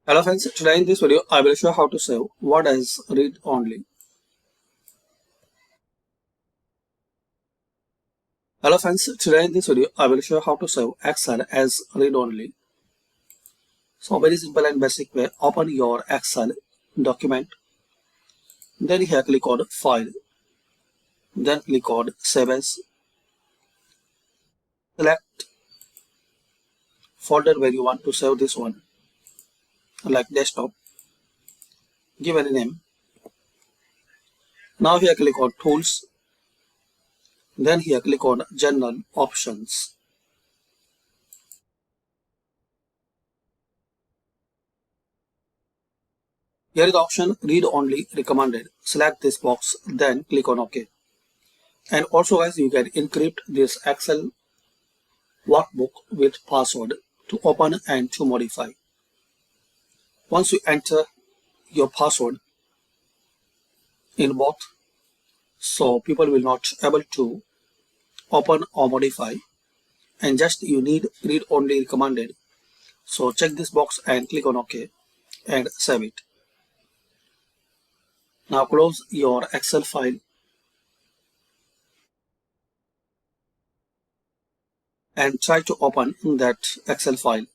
Hello friends, today in this video I will show how to save Word as read only. Hello friends, today in this video I will show how to save Excel as read only. So very simple and basic way. Open your Excel document, then here click on File, then click on Save As. Select folder where you want to save this one, like desktop. Give any name. Now here click on Tools, then here click on General Options. Here is the option Read Only Recommended. Select this box, then click on OK. And also guys, you can encrypt this Excel workbook with password to open and to modify. Once you enter your password in both, so people will not able to open or modify, and just you need read only recommended. So check this box and click on OK and save it. Now close your Excel file and try to open that Excel file.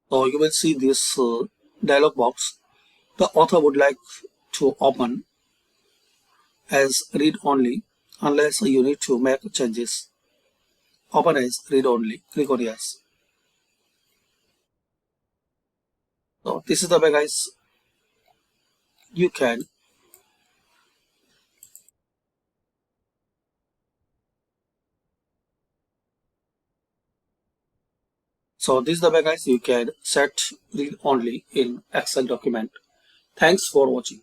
So you will see this dialog box. The author would like to open as read only unless you need to make changes. Open as read only. Click on yes. So this is the way guys you can set read only in Excel document. Thanks for watching.